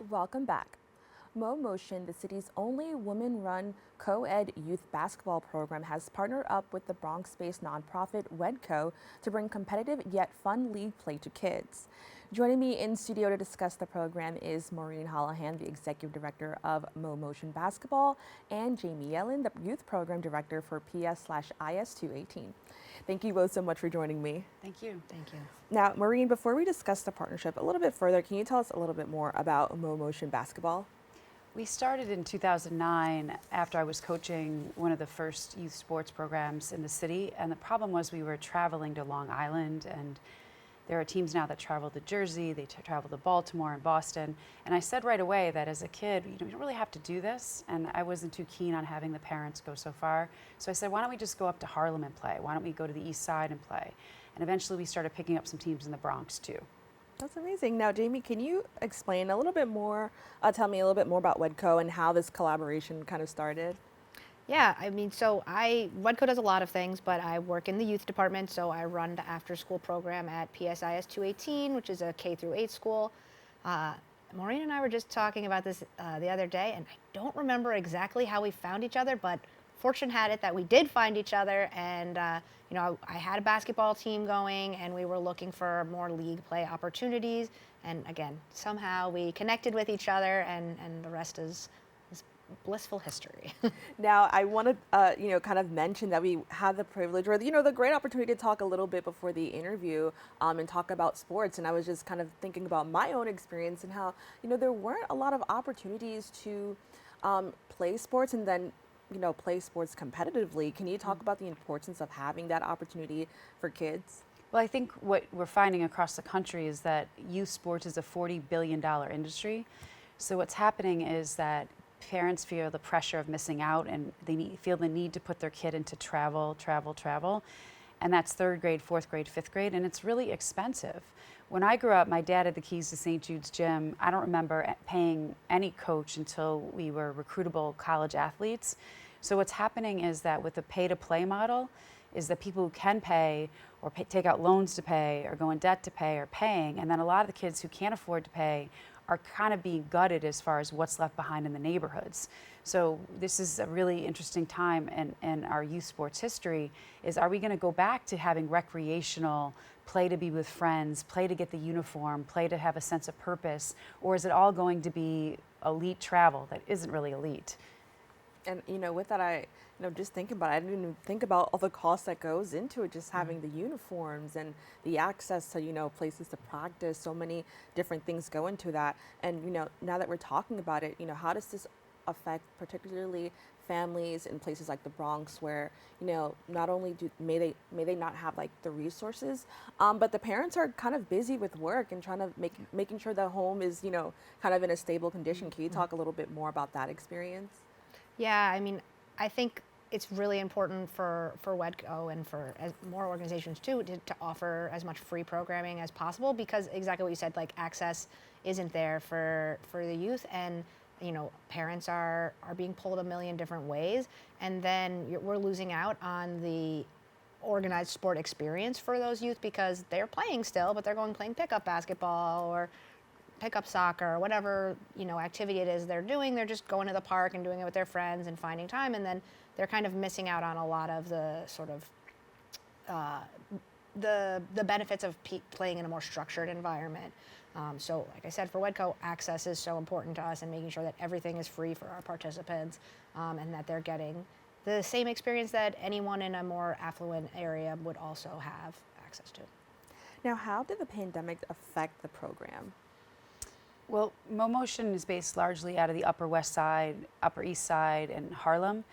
Welcome back. Motion, the city's only women-run co-ed youth basketball program, has partnered up with the Bronx-based nonprofit WHEDco to bring competitive yet fun league play to kids. Joining me in studio to discuss the program is Maureen Holohan, the executive director of Motion Basketball, and Jamie Yellen, the youth program director for PS/IS218. Thank you both so much for joining me. Thank you. Thank you. Now, Maureen, before we discuss the partnership a little bit further, can you tell us a little bit more about Motion Basketball? We started in 2009 after I was coaching one of the first youth sports programs in the city, and the problem was we were traveling to Long Island, and there are teams now that travel to Jersey, they travel to Baltimore and Boston, and I said right away that as a kid, you don't really have to do this, and I wasn't too keen on having the parents go so far. So I said, why don't we just go up to Harlem and play? Why don't we go to the East Side and play? And eventually we started picking up some teams in the Bronx too. That's amazing. Now, Jamie, can you explain a little bit more, tell me a little bit more about WHEDco and how this collaboration kind of started? Yeah, I mean, WHEDco does a lot of things, but I work in the youth department, so I run the after-school program at PSIS218, which is a K through 8 school. Maureen and I were just talking about this the other day, and I don't remember exactly how we found each other, but fortune had it that we did find each other, and I had a basketball team going, and we were looking for more league play opportunities, and again, somehow we connected with each other, and the rest is blissful history. Now, I want to, kind of mention that we had the privilege or, the great opportunity to talk a little bit before the interview and talk about sports. And I was just kind of thinking about my own experience and how, there weren't a lot of opportunities to play sports and then, play sports competitively. Can you talk about the importance of having that opportunity for kids? Well, I think what we're finding across the country is that youth sports is a $40 billion industry. So what's happening is that parents feel the pressure of missing out, and they feel the need to put their kid into travel. And that's 3rd grade, 4th grade, 5th grade, and it's really expensive. When I grew up, my dad had the keys to St. Jude's gym. I don't remember paying any coach until we were recruitable college athletes. So what's happening is that with the pay-to-play model, is that people who can pay or take out loans to pay or go in debt to pay are paying, and then a lot of the kids who can't afford to pay are kind of being gutted as far as what's left behind in the neighborhoods. So this is a really interesting time in our youth sports history, is are we going to go back to having recreational play to be with friends, play to get the uniform, play to have a sense of purpose, or is it all going to be elite travel that isn't really elite? And, with that, I just thinking about it, I didn't even think about all the cost that goes into it, just having the uniforms and the access to, places to practice. So many different things go into that. And, now that we're talking about it, how does this affect particularly families in places like the Bronx where, not only may they not have like the resources, but the parents are kind of busy with work and trying to making sure the home is, kind of in a stable condition. Can you talk a little bit more about that experience? Yeah, I mean, I think it's really important for WHEDco and for more organizations too to offer as much free programming as possible, because exactly what you said, like access isn't there for the youth, and parents are being pulled a million different ways, and then we're losing out on the organized sport experience for those youth because they're playing still, but they're playing pickup basketball or pickup soccer or whatever activity it is they're doing. They're just going to the park and doing it with their friends and finding time, and then they're kind of missing out on a lot of the sort of the benefits of playing in a more structured environment. So like I said, for WHEDco, access is so important to us, and making sure that everything is free for our participants, and that they're getting the same experience that anyone in a more affluent area would also have access to. Now, how did the pandemic affect the program? Well, Motion is based largely out of the Upper West Side, Upper East Side, and Harlem.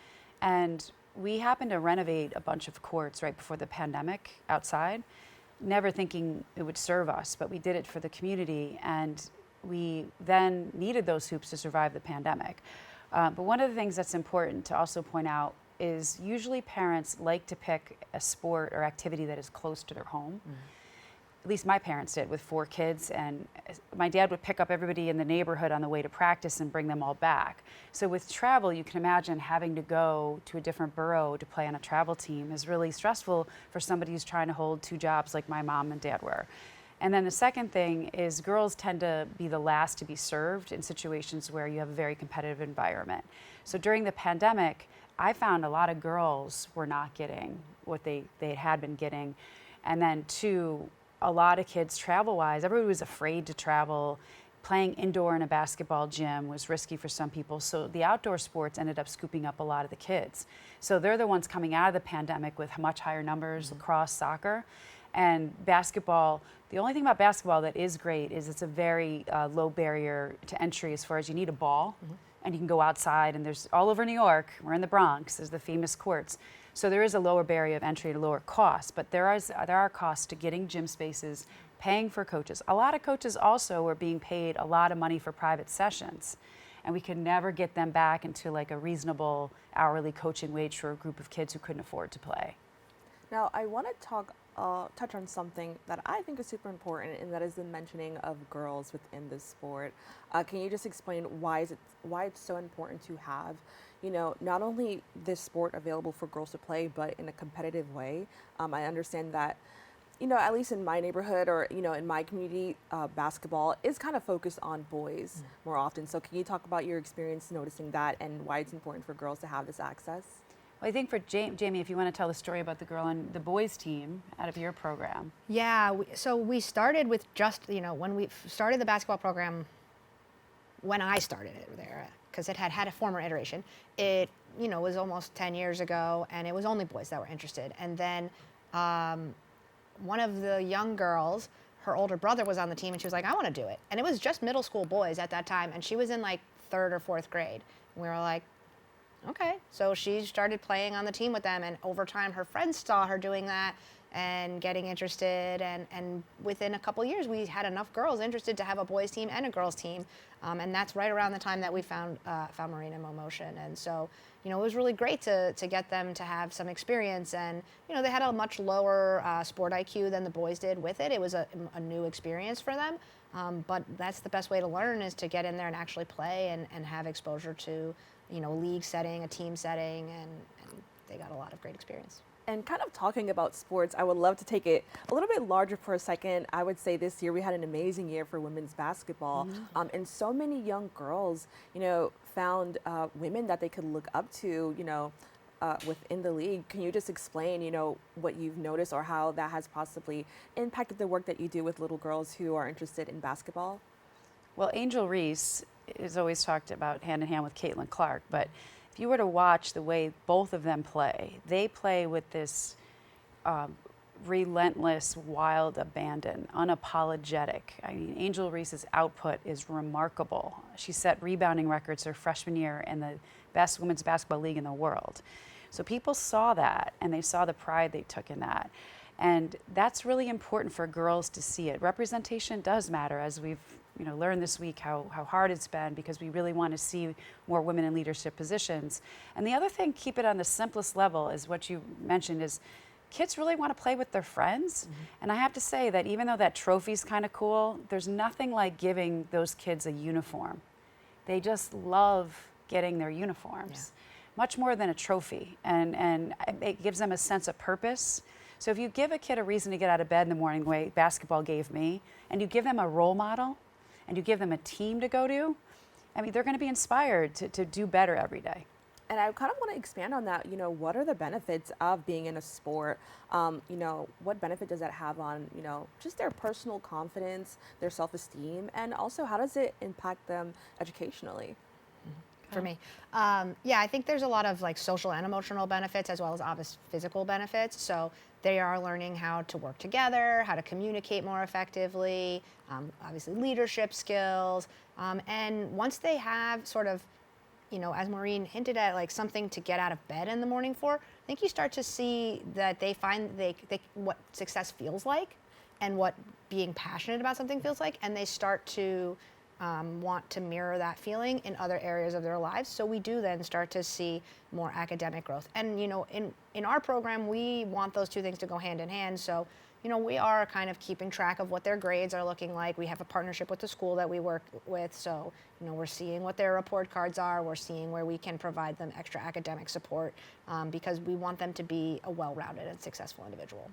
And we happened to renovate a bunch of courts right before the pandemic outside, never thinking it would serve us, but we did it for the community. And we then needed those hoops to survive the pandemic. But one of the things that's important to also point out is usually parents like to pick a sport or activity that is close to their home. Mm-hmm. At least my parents did with 4 kids, and my dad would pick up everybody in the neighborhood on the way to practice and bring them all back. So with travel, you can imagine having to go to a different borough to play on a travel team is really stressful for somebody who's trying to hold 2 jobs like my mom and dad were. And then the second thing is girls tend to be the last to be served in situations where you have a very competitive environment. So during the pandemic, I found a lot of girls were not getting what they had been getting. And then two, a lot of kids travel-wise, everybody was afraid to travel. Playing indoor in a basketball gym was risky for some people. So the outdoor sports ended up scooping up a lot of the kids. So they're the ones coming out of the pandemic with much higher numbers, lacrosse, soccer. And basketball, the only thing about basketball that is great is it's a very low barrier to entry as far as you need a ball and you can go outside, and there's all over New York, we're in the Bronx, there's the famous courts. So there is a lower barrier of entry to lower cost, but there are costs to getting gym spaces, paying for coaches. A lot of coaches also were being paid a lot of money for private sessions, and we could never get them back into like a reasonable hourly coaching wage for a group of kids who couldn't afford to play. Now, I want to touch on something that I think is super important, and that is the mentioning of girls within this sport. Can you just explain why it's so important to have, not only this sport available for girls to play, but in a competitive way? I understand that, at least in my neighborhood or, in my community, basketball is kind of focused on boys more often. So can you talk about your experience noticing that and why it's important for girls to have this access? Well, I think for Jamie, if you want to tell the story about the girl on the boys team out of your program. Yeah, so we started with just, when we started the basketball program, when I started it there, because it had a former iteration, it, was almost 10 years ago, and it was only boys that were interested. And then one of the young girls, her older brother was on the team, and she was like, I want to do it. And it was just middle school boys at that time, and she was in like 3rd or 4th grade. And we were like, okay. So she started playing on the team with them, and over time her friends saw her doing that and getting interested, and within a couple years we had enough girls interested to have a boys team and a girls team, and that's right around the time that we found Maureen and Motion. And so it was really great to get them to have some experience, and they had a much lower sport IQ than the boys did with it. It was a new experience for them, but that's the best way to learn, is to get in there and actually play and have exposure to league setting, a team setting, and they got a lot of great experience. And kind of talking about sports, I would love to take it a little bit larger for a second. I would say this year we had an amazing year for women's basketball, and so many young girls, found women that they could look up to, within the league. Can you just explain, what you've noticed or how that has possibly impacted the work that you do with little girls who are interested in basketball? Well, Angel Reese is always talked about hand in hand with Caitlin Clark, but if you were to watch the way both of them play, they play with this relentless, wild abandon, unapologetic. I mean, Angel Reese's output is remarkable. She set rebounding records her freshman year in the best women's basketball league in the world. So people saw that, and they saw the pride they took in that. And that's really important for girls to see it. Representation does matter, as we've learned this week how hard it's been, because we really want to see more women in leadership positions. And the other thing, keep it on the simplest level, is what you mentioned, is kids really want to play with their friends. And I have to say that even though that trophy's kind of cool, there's nothing like giving those kids a uniform. They just love getting their uniforms, much more than a trophy. And it gives them a sense of purpose. So if you give a kid a reason to get out of bed in the morning, the way basketball gave me, and you give them a role model, and you give them a team to go to, I mean, they're going to be inspired to do better every day. And I kind of want to expand on that. What are the benefits of being in a sport? What benefit does that have on, just their personal confidence, their self-esteem, and also how does it impact them educationally? For me, I think there's a lot of like social and emotional benefits, as well as obvious physical benefits. So they are learning how to work together, how to communicate more effectively, obviously leadership skills. And once they have sort of, as Maureen hinted at, like something to get out of bed in the morning for, I think you start to see that they find they what success feels like and what being passionate about something feels like, and they start to want to mirror that feeling in other areas of their lives. So we do then start to see more academic growth. And, in our program, we want those two things to go hand in hand. So, we are kind of keeping track of what their grades are looking like. We have a partnership with the school that we work with. So, we're seeing what their report cards are. We're seeing where we can provide them extra academic support, because we want them to be a well-rounded and successful individual.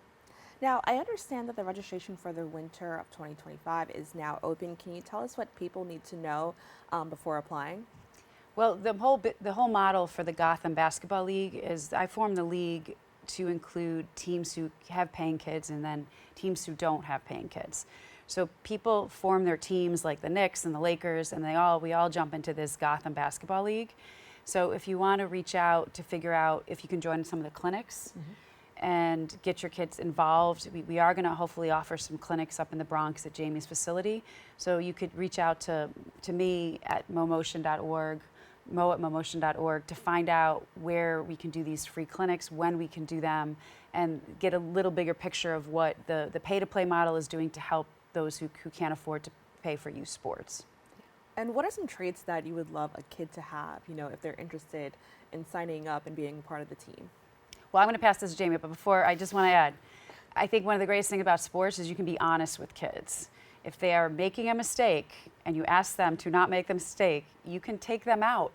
Now, I understand that the registration for the winter of 2025 is now open. Can you tell us what people need to know before applying? Well, the whole model for the Gotham Basketball League is I formed the league to include teams who have paying kids and then teams who don't have paying kids. So people form their teams like the Knicks and the Lakers, and we all jump into this Gotham Basketball League. So if you want to reach out to figure out if you can join some of the clinics and get your kids involved, we are going to hopefully offer some clinics up in the Bronx at Jamie's facility. So you could reach out to me at momotion.org, mo@momotion.org, to find out where we can do these free clinics, when we can do them, and get a little bigger picture of what the pay-to-play model is doing to help those who can't afford to pay for youth sports. And what are some traits that you would love a kid to have, if they're interested in signing up and being part of the team? Well, I'm going to pass this to Jamie, but before, I just want to add, I think one of the greatest things about sports is you can be honest with kids. If they are making a mistake and you ask them to not make the mistake, you can take them out.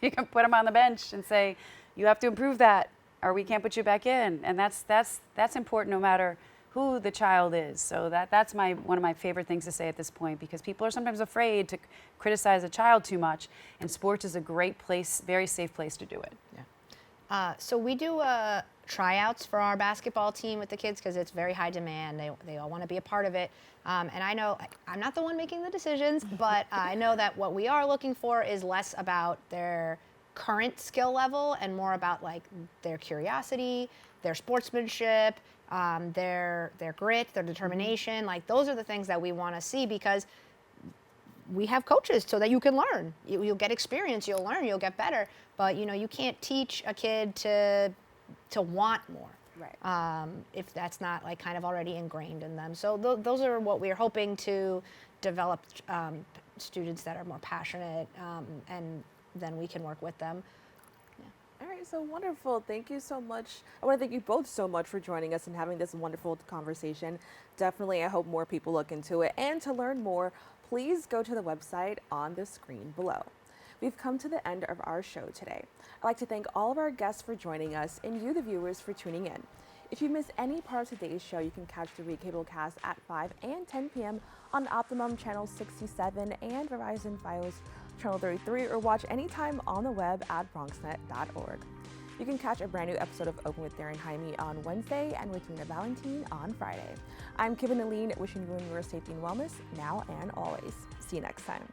You can put them on the bench and say, you have to improve that, or we can't put you back in. And that's important no matter who the child is. So that's one of my favorite things to say at this point, because people are sometimes afraid to criticize a child too much, and sports is a great place, very safe place to do it. Yeah. So we do tryouts for our basketball team with the kids because it's very high demand. They all want to be a part of it. And I know I'm not the one making the decisions, but I know that what we are looking for is less about their current skill level and more about like their curiosity, their sportsmanship, their grit, their determination. Like those are the things that we want to see, because we have coaches so that you can learn. You'll get experience, you'll learn, you'll get better. But you can't teach a kid to want more. Right. If that's not like kind of already ingrained in them. So those are what we're hoping to develop, students that are more passionate, and then we can work with them. All right, so wonderful. Thank you so much. I want to thank you both so much for joining us and having this wonderful conversation. Definitely, I hope more people look into it. And to learn more, please go to the website on the screen below. We've come to the end of our show today. I'd like to thank all of our guests for joining us and you, the viewers, for tuning in. If you missed any part of today's show, you can catch the recable cast at 5 and 10 p.m. on Optimum Channel 67 and Verizon Fios Channel 33, or watch anytime on the web at BronxNet.org. You can catch a brand new episode of Open with Darren Jaime on Wednesday and with Rena Valentine on Friday. I'm Kibin Alleyne, wishing you and yours safety and wellness now and always. See you next time.